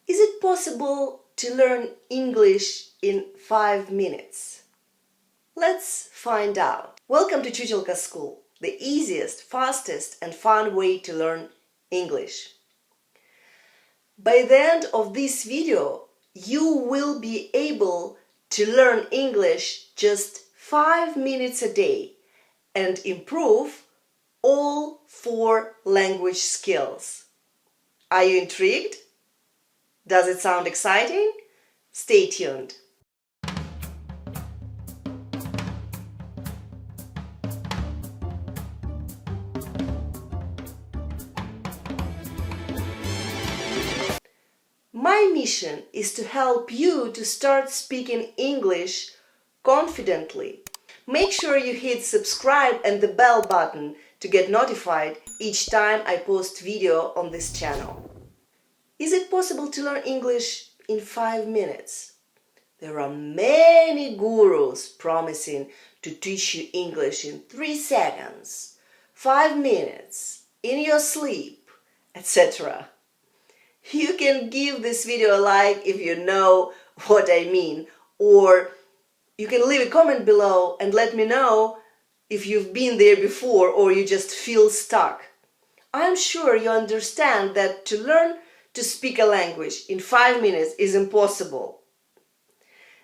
Is it possible to learn English in 5 minutes? Let's find out. Welcome to Mmechuchelka School, the easiest, fastest and fun way to learn English. By the end of this video, you will be able to learn English just 5 minutes a day and improve all 4 language skills. Are you intrigued? Does it sound exciting? Stay tuned. My mission is to help you to start speaking English confidently. Make sure you hit subscribe and the bell button to get notified each time I post video on this channel. Is it possible to learn English in 5 minutes? There are many gurus promising to teach you English in 3 seconds, 5 minutes, in your sleep, etc. You can give this video a like if you know what I mean, or you can leave a comment below and let me know if you've been there before or you just feel stuck. I'm sure you understand that to learn to speak a language in 5 minutes is impossible,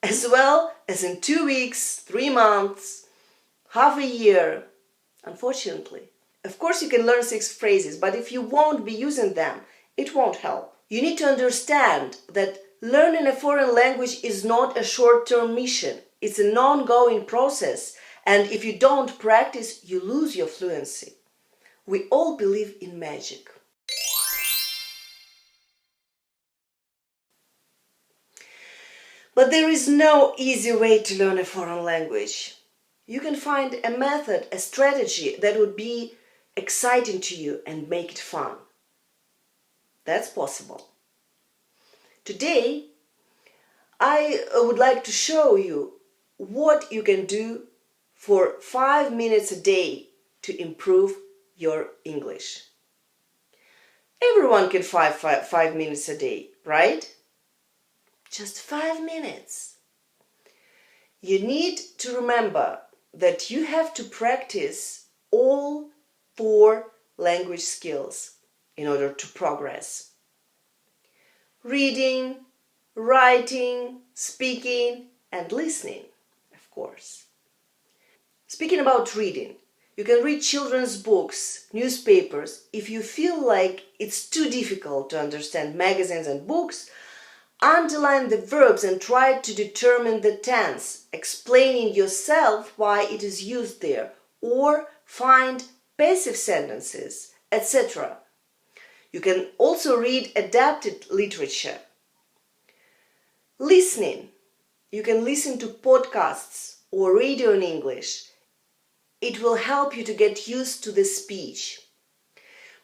as well as in 2 weeks, 3 months, half a year, unfortunately. Of course you can learn 6 phrases, but if you won't be using them, it won't help. You need to understand that learning a foreign language is not a short-term mission. It's an ongoing process, and if you don't practice, you lose your fluency. We all believe in magic. But there is no easy way to learn a foreign language. You can find a method, a strategy that would be exciting to you and make it fun. That's possible. Today, I would like to show you what you can do for 5 minutes a day to improve your English. Everyone can 5 minutes a day, right? Just 5 minutes. You need to remember that you have to practice all 4 language skills in order to progress. Reading, writing, speaking, and listening, of course. Speaking about reading, you can read children's books, newspapers. If you feel like it's too difficult to understand magazines and books, underline the verbs and try to determine the tense, explaining yourself why it is used there, or find passive sentences, etc. You can also read adapted literature. Listening. You can listen to podcasts or radio in English. It will help you to get used to the speech.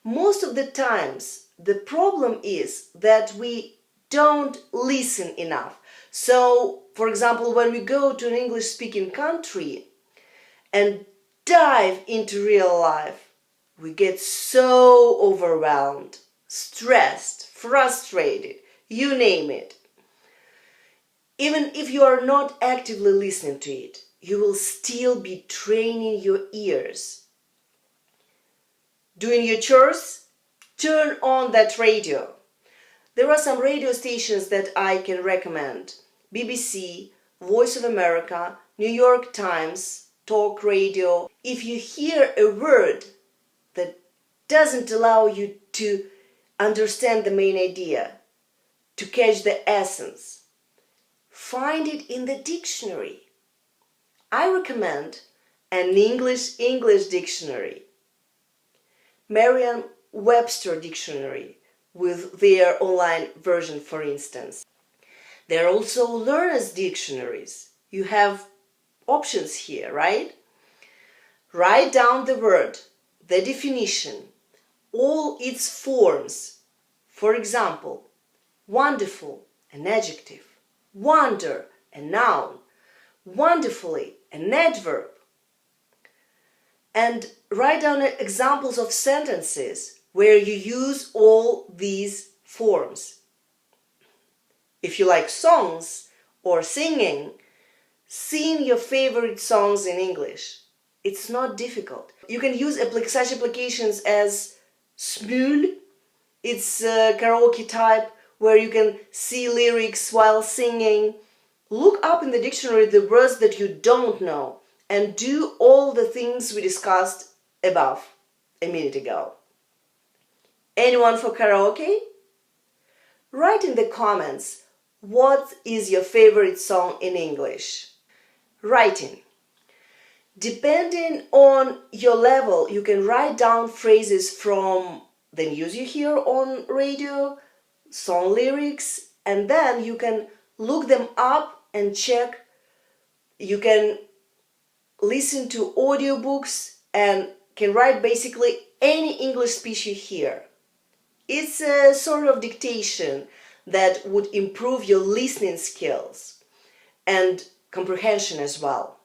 Most of the times, the problem is that we don't listen enough. So, for example, when we go to an English-speaking country and dive into real life, we get so overwhelmed, stressed, frustrated, you name it. Even if you are not actively listening to it, you will still be training your ears. Doing your chores? Turn on that radio. There are some radio stations that I can recommend. BBC, Voice of America, New York Times, Talk Radio. If you hear a word that doesn't allow you to understand the main idea, to catch the essence, find it in the dictionary. I recommend an English dictionary, Merriam-Webster dictionary, with their online version, for instance. There are also learners' dictionaries. You have options here, right? Write down the word, the definition, all its forms. For example, wonderful, an adjective, wonder, a noun, wonderfully, an adverb. And write down examples of sentences where you use all these forms. If you like songs or singing, sing your favorite songs in English. It's not difficult. You can use such applications as Smule. It's a karaoke type where you can see lyrics while singing. Look up in the dictionary the words that you don't know and do all the things we discussed above a minute ago. Anyone for karaoke? Write in the comments what is your favorite song in English. Writing. Depending on your level, you can write down phrases from the news you hear on radio, song lyrics, and then you can look them up and check. You can listen to audiobooks and can write basically any English speech you hear. It's a sort of dictation that would improve your listening skills and comprehension as well.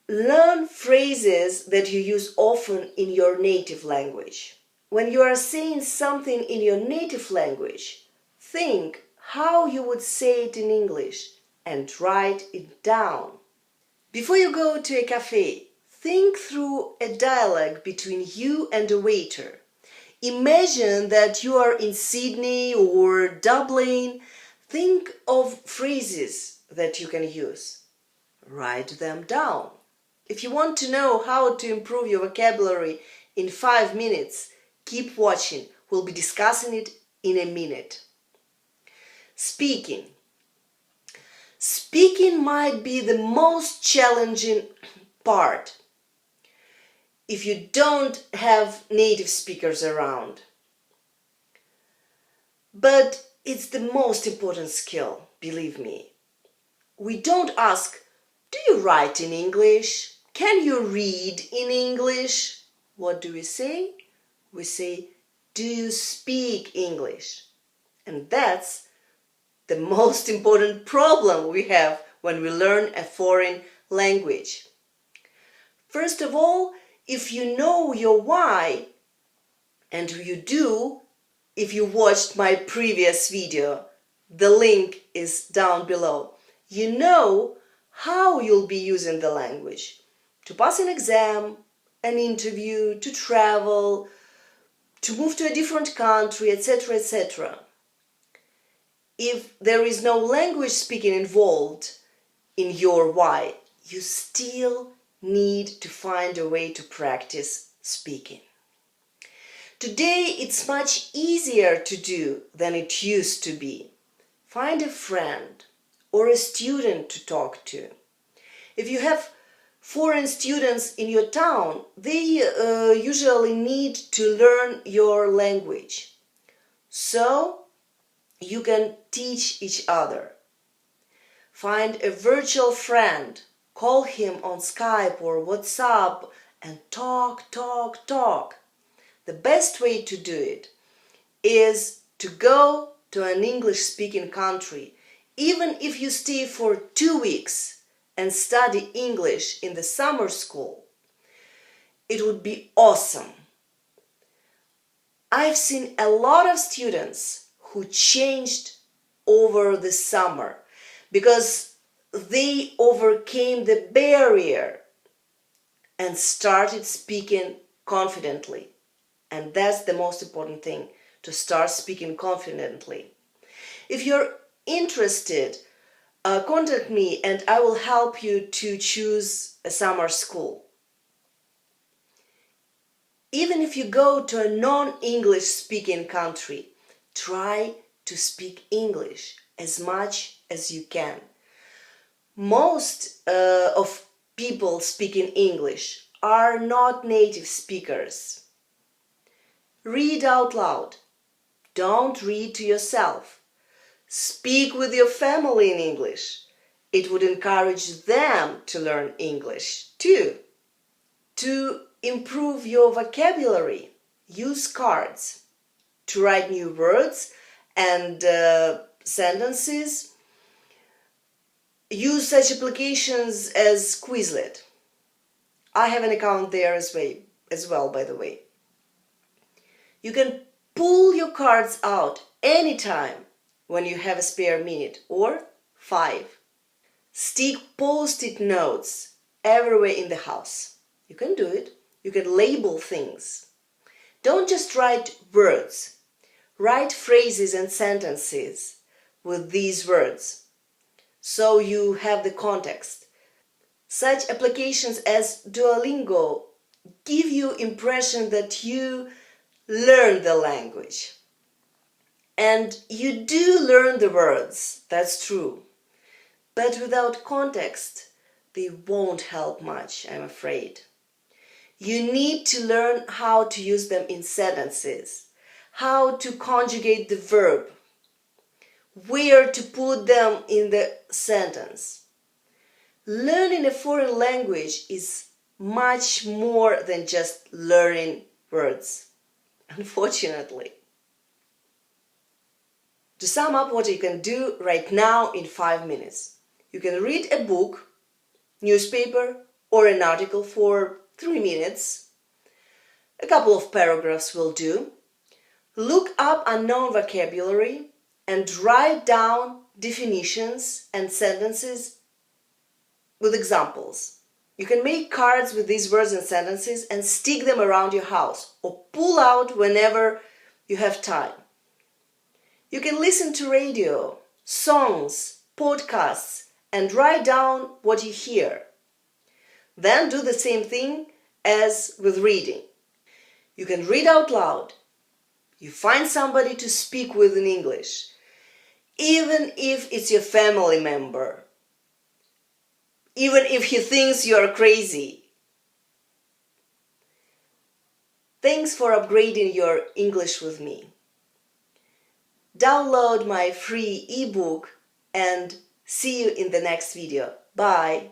Learn phrases that you use often in your native language. When you are saying something in your native language, think how you would say it in English and write it down. Before you go to a cafe, think through a dialogue between you and a waiter. Imagine that you are in Sydney or Dublin. Think of phrases that you can use. Write them down. If you want to know how to improve your vocabulary in 5 minutes, keep watching. We'll be discussing it in a minute. Speaking. Speaking might be the most challenging part if you don't have native speakers around. But it's the most important skill, believe me. We don't ask, do you write in English? Can you read in English? What do we say? We say, do you speak English? And that's the most important problem we have when we learn a foreign language. First of all, if you know your why, and you do, if you watched my previous video, the link is down below, you know how you'll be using the language to pass an exam, an interview, to travel, to move to a different country, etc., etc. If there is no language speaking involved in your why, you still need to find a way to practice speaking. Today it's much easier to do than it used to be. Find a friend or a student to talk to. If you have foreign students in your town, they usually need to learn your language. So you can teach each other. Find a virtual friend. Call him on Skype or WhatsApp and talk. The best way to do it is to go to an English-speaking country, even if you stay for 2 weeks and study English in the summer school. It would be awesome. I've seen a lot of students who changed over the summer because they overcame the barrier and started speaking confidently. And that's the most important thing, to start speaking confidently. If you're interested, contact me and I will help you to choose a summer school. Even if you go to a non-English speaking country, try to speak English as much as you can. Most of people speaking English are not native speakers. Read out loud. Don't read to yourself. Speak with your family in English. It would encourage them to learn English too. To improve your vocabulary, use cards. To write new words and sentences, use such applications as Quizlet. I have an account there as well, by the way. You can pull your cards out anytime when you have a spare minute. Or 5. Stick post-it notes everywhere in the house. You can do it. You can label things. Don't just write words. Write phrases and sentences with these words so you have the context. Such applications as Duolingo give you impression that you learn the language. And you do learn the words, that's true. But without context, they won't help much, I'm afraid. You need to learn how to use them in sentences, how to conjugate the verb, where to put them in the sentence. Learning a foreign language is much more than just learning words, unfortunately. To sum up what you can do right now in 5 minutes. You can read a book, newspaper, or an article for 3 minutes. A couple of paragraphs will do. Look up unknown vocabulary and write down definitions and sentences with examples. You can make cards with these words and sentences and stick them around your house or pull out whenever you have time. You can listen to radio, songs, podcasts, and write down what you hear. Then do the same thing as with reading. You can read out loud. You find somebody to speak with in English, even if it's your family member, even if he thinks you're crazy. Thanks for upgrading your English with me. Download my free ebook and see you in the next video. Bye!